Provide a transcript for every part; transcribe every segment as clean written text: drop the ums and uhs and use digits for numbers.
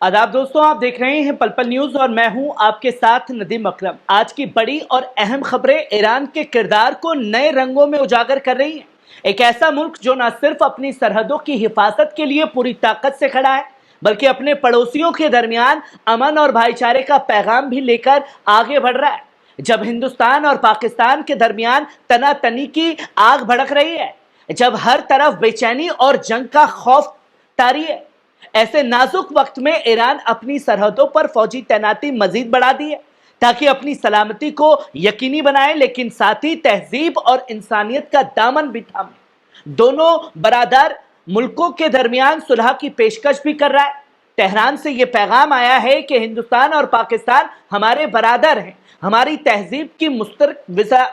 आदाब दोस्तों, आप देख रहे हैं पल पल न्यूज और मैं हूं आपके साथ नदीम अकरम। आज की बड़ी और अहम खबरें ईरान के किरदार को नए रंगों में उजागर कर रही हैं। एक ऐसा मुल्क जो न सिर्फ अपनी सरहदों की हिफाजत के लिए पूरी ताकत से खड़ा है, बल्कि अपने पड़ोसियों के दरमियान अमन और भाईचारे का पैगाम भी लेकर आगे बढ़ रहा है। जब हिंदुस्तान और पाकिस्तान के दरमियान तनातनी की आग भड़क रही है, जब हर तरफ बेचैनी और जंग का खौफ तारी है, ऐसे नाजुक वक्त में ईरान अपनी सरहदों पर फौजी तैनाती मजीद बढ़ा दी है ताकि अपनी सलामती को यकीनी बनाए, लेकिन साथ ही तहजीब और इंसानियत का दामन भी थामे। दोनों बरादर मुल्कों के दरमियान सुलह की पेशकश भी कर रहा है। तेहरान से यह पैगाम आया है कि हिंदुस्तान और पाकिस्तान हमारे बरादर हैं, हमारी तहजीब की मुश्तरक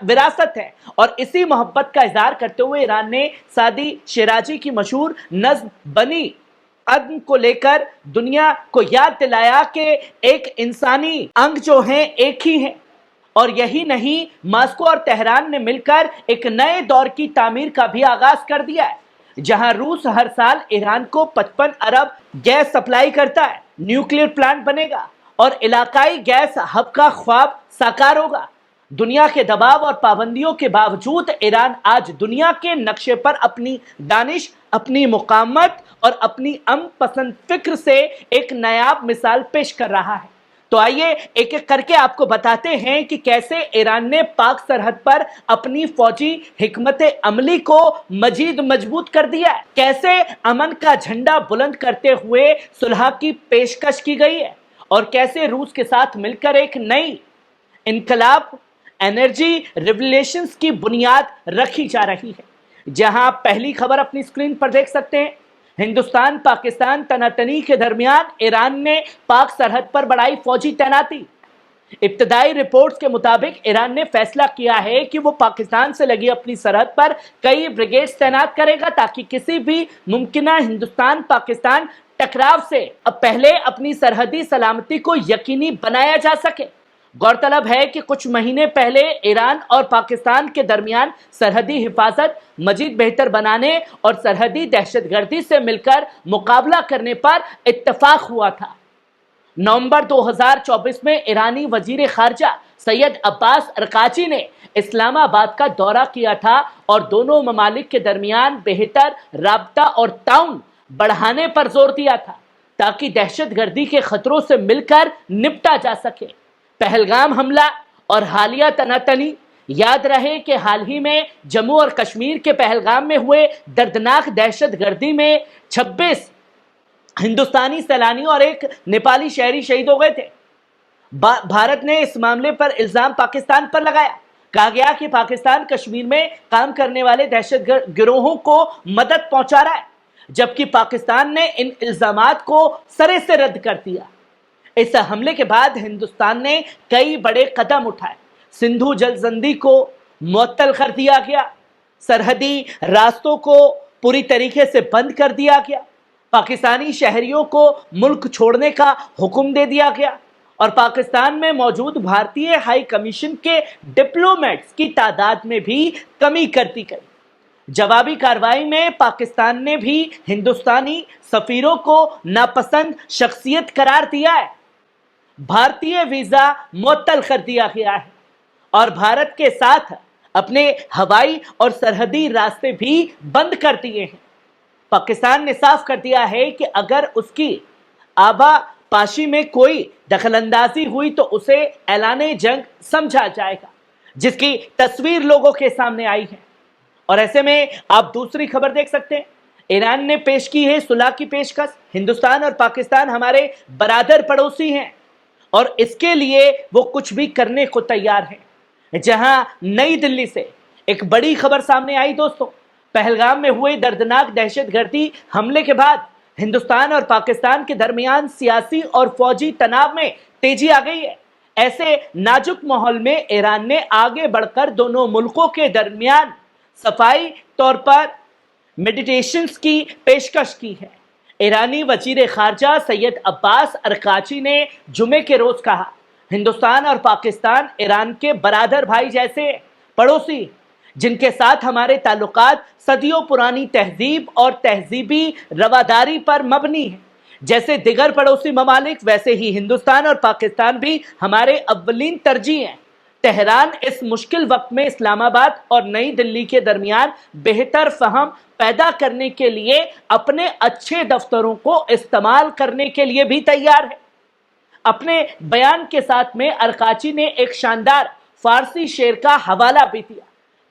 विरासत है, और इसी मोहब्बत का इजहार करते हुए ईरान ने सादी शिराजी की मशहूर नज्म बनी अदम को लेकर दुनिया को याद दिलाया कि एक इंसानी अंग जो है एक ही है। और यही नहीं, मॉस्को और तेहरान ने मिलकर एक नए दौर की तामीर का भी आगाज कर दिया है, जहां रूस हर साल ईरान को 55 अरब गैस सप्लाई करता है। न्यूक्लियर प्लांट बनेगा और इलाकाई गैस हब का ख्वाब साकार होगा। दुनिया के दबाव और पाबंदियों के बावजूद ईरान आज दुनिया के नक्शे पर अपनी दानिश, अपनी मुकामत और अपनी अमन पसंद फिक्र से एक नायाब मिसाल पेश कर रहा है। तो आइए एक एक करके आपको बताते हैं कि कैसे ईरान ने पाक सरहद पर अपनी फौजी हिकमत अमली को मजीद मजबूत कर दिया है, कैसे अमन का झंडा बुलंद करते हुए सुलह की पेशकश की गई है, और कैसे रूस के साथ मिलकर एक नई इनकलाब एनर्जी रिवोल्यूशंस की बुनियाद रखी जा रही है। जहां आप पहली खबर अपनी स्क्रीन पर देख सकते हैं, हिंदुस्तान पाकिस्तान तनातनी के दरमियान ईरान ने पाक सरहद पर बढ़ाई फौजी तैनाती। इब्तदाई रिपोर्ट्स के मुताबिक ईरान ने फैसला किया है कि वो पाकिस्तान से लगी अपनी सरहद पर कई ब्रिगेड्स तैनात करेगा ताकि किसी भी मुमकिन हिंदुस्तान पाकिस्तान टकराव से अब पहले अपनी सरहदी सलामती को यकीनी बनाया जा सके। गौरतलब है कि कुछ महीने पहले ईरान और पाकिस्तान के दरमियान सरहदी हिफाजत मजीद बेहतर बनाने और सरहदी दहशतगर्दी से मिलकर मुकाबला करने पर इत्तेफाक हुआ था। नवंबर 2024 में ईरानी वजीर खारजा सैयद अब्बास अरकाची ने इस्लामाबाद का दौरा किया था और दोनों ममालिक के दरमियान बेहतर राबता और ताउन बढ़ाने पर जोर दिया था ताकि दहशतगर्दी के खतरों से मिलकर निपटा जा सके। पहलगाम हमला और हालिया तनातनी, याद रहे कि हाल ही में जम्मू और कश्मीर के पहलगाम में हुए दर्दनाक दहशतगर्दी में 26 हिंदुस्तानी सैलानी और एक नेपाली शहरी शहीद हो गए थे। भारत ने इस मामले पर इल्जाम पाकिस्तान पर लगाया। कहा गया कि पाकिस्तान कश्मीर में काम करने वाले दहशत गिरोहों को मदद पहुंचा रहा है, जबकि पाकिस्तान ने इन इल्जामात को सरे से रद्द कर दिया। इस हमले के बाद हिंदुस्तान ने कई बड़े कदम उठाए। सिंधु जल संधि को मुअत्तल कर दिया गया, सरहदी रास्तों को पूरी तरीके से बंद कर दिया गया, पाकिस्तानी शहरियों को मुल्क छोड़ने का हुक्म दे दिया गया, और पाकिस्तान में मौजूद भारतीय हाई कमीशन के डिप्लोमेट्स की तादाद में भी कमी कर दी गई। जवाबी कार्रवाई में पाकिस्तान ने भी हिंदुस्तानी सफीरों को नापसंद शख्सियत करार दिया है, भारतीय वीजा मुअत्तल कर दिया गया है और भारत के साथ अपने हवाई और सरहदी रास्ते भी बंद कर दिए हैं। पाकिस्तान ने साफ कर दिया है कि अगर उसकी आबापाशी में कोई दखलंदाजी हुई तो उसे ऐलाने जंग समझा जाएगा, जिसकी तस्वीर लोगों के सामने आई है। और ऐसे में आप दूसरी खबर देख सकते हैं, ईरान ने पेश की है सुलह की पेशकश। हिंदुस्तान और पाकिस्तान हमारे बरादर पड़ोसी हैं और इसके लिए वो कुछ भी करने को तैयार हैं। जहां नई दिल्ली से एक बड़ी खबर सामने आई दोस्तों, पहलगाम में हुए दर्दनाक दहशतगर्दी हमले के बाद हिंदुस्तान और पाकिस्तान के दरमियान सियासी और फौजी तनाव में तेजी आ गई है। ऐसे नाजुक माहौल में ईरान ने आगे बढ़कर दोनों मुल्कों के दरमियान सफाई तौर पर मेडिटेशंस की पेशकश की है। ईरानी वजीर खारजा सैयद अब्बास अरकाची ने जुमे के रोज कहा, हिंदुस्तान और पाकिस्तान ईरान के बरादर भाई जैसे पड़ोसी, जिनके साथ हमारे ताल्लुकात सदियों पुरानी तहजीब और तहजीबी रवादारी पर मबनी है। जैसे दिगर पड़ोसी ममालिक वैसे ही हिंदुस्तान और पाकिस्तान भी हमारे अव्वलीन तरजीह हैं। तेहरान इस मुश्किल वक्त में इस्लामाबाद और नई दिल्ली के दरमियान बेहतर फहम पैदा करने के लिए अपने अच्छे दफ्तरों को इस्तेमाल करने के लिए भी तैयार है। अपने बयान के साथ में अरकाची ने एक शानदार फारसी शेर का हवाला भी दिया।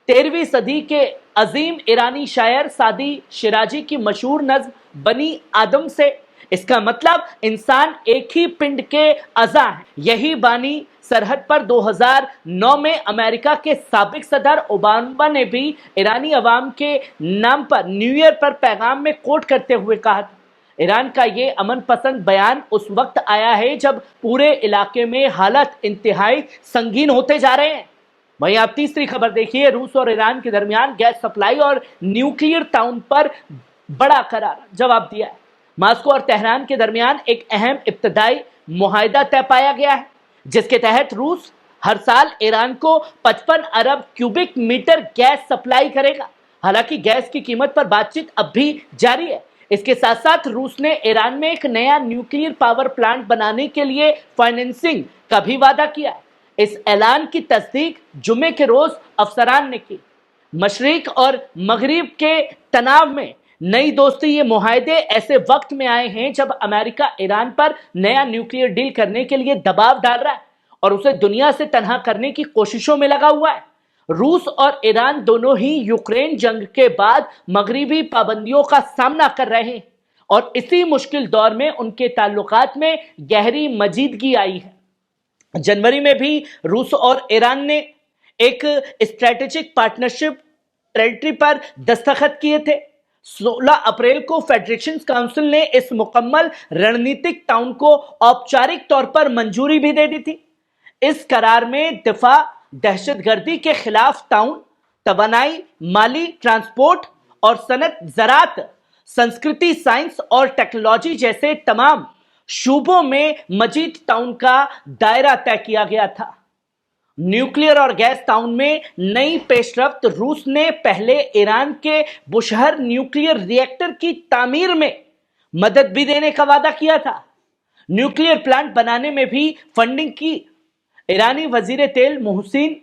13वीं सदी के अजीम ईरानी शायर सादी शिराजी की मशहूर नज़्म बनी आदम से, इसका मतलब इंसान एक ही पिंड के अज़ा हैं। यही बानी सरहद पर 2009 में अमेरिका के साबिक सदर ओबामा ने भी ईरानी अवाम के नाम पर न्यू ईयर पर पैगाम में कोट करते हुए कहा था। ईरान का ये अमन पसंद बयान उस वक्त आया है जब पूरे इलाके में हालत इंतहाई संगीन होते जा रहे हैं। वहीं आप तीसरी खबर देखिए, रूस और ईरान के दरमियान गैस सप्लाई और न्यूक्लियर ताउन पर बड़ा करार जवाब दिया है। मॉस्को और तेहरान के दरमियान एक अहम इब्तदाई मुआहिदा तय पाया गया है, जिसके तहत रूस हर साल ईरान को 55 अरब क्यूबिक मीटर गैस सप्लाई करेगा। हालांकि गैस की कीमत पर बातचीत अब भी जारी है। इसके साथ साथ रूस ने ईरान में एक नया न्यूक्लियर पावर प्लांट बनाने के लिए फाइनेंसिंग का भी वादा किया है। इस ऐलान की तस्दीक जुमे के रोज अफसरान ने की। मशरिक और मगरिब के तनाव में नई दोस्ती, ये मुआहदे ऐसे वक्त में आए हैं जब अमेरिका ईरान पर नया न्यूक्लियर डील करने के लिए दबाव डाल रहा है और उसे दुनिया से तन्हा करने की कोशिशों में लगा हुआ है। रूस और ईरान दोनों ही यूक्रेन जंग के बाद मगरिबी पाबंदियों का सामना कर रहे हैं और इसी मुश्किल दौर में उनके ताल्लुकात में गहरी मजीदगी आई है। जनवरी में भी रूस और ईरान ने एक स्ट्रेटेजिक पार्टनरशिप ट्रीटी पर दस्तखत किए थे। 16 अप्रैल को फेडरेशन काउंसिल ने इस मुकम्मल रणनीतिक ताउन को औपचारिक तौर पर मंजूरी भी दे दी थी। इस करार में दिफा, दहशतगर्दी के खिलाफ ताउन, तवानाई, माली, ट्रांसपोर्ट और सनत, ज़राअत, संस्कृति, साइंस और टेक्नोलॉजी जैसे तमाम शूबों में मजीद ताउन का दायरा तय किया गया था। न्यूक्लियर और गैस ताउन में नई पेशरफ्त, रूस ने पहले ईरान के बुशहर न्यूक्लियर रिएक्टर की तामीर में मदद भी देने का वादा किया था। न्यूक्लियर प्लांट बनाने में भी फंडिंग की। ईरानी वजीर तेल मोहसिन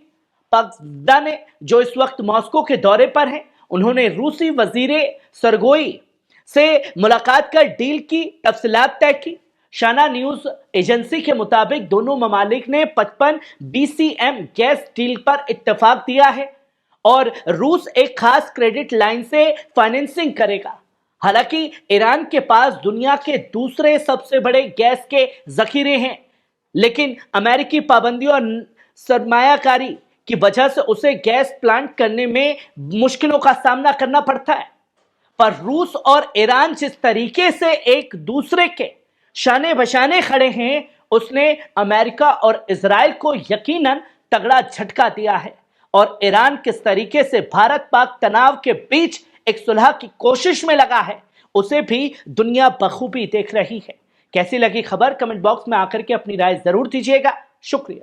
पाकज़ादा ने, जो इस वक्त मॉस्को के दौरे पर हैं, उन्होंने रूसी वजीर सरगोई से मुलाकात कर डील की तफसीलात तय की। शाना न्यूज एजेंसी के मुताबिक दोनों ममालिक ने 55 BCM गैस डील पर इत्तेफाक दिया है और रूस एक खास क्रेडिट लाइन से फाइनेंसिंग करेगा। हालांकि ईरान के पास दुनिया के दूसरे सबसे बड़े गैस के जखीरे हैं, लेकिन अमेरिकी पाबंदियों और सरमायाकारी की वजह से उसे गैस प्लांट करने में मुश्किलों का सामना करना पड़ता है। पर रूस और ईरान जिस तरीके से एक दूसरे के शाने बशाने खड़े हैं, उसने अमेरिका और इजराइल को यकीनन तगड़ा झटका दिया है और ईरान किस तरीके से भारत पाक तनाव के बीच एक सुलह की कोशिश में लगा है, उसे भी दुनिया बखूबी देख रही है। कैसी लगी खबर? कमेंट बॉक्स में आकर के अपनी राय जरूर दीजिएगा। शुक्रिया।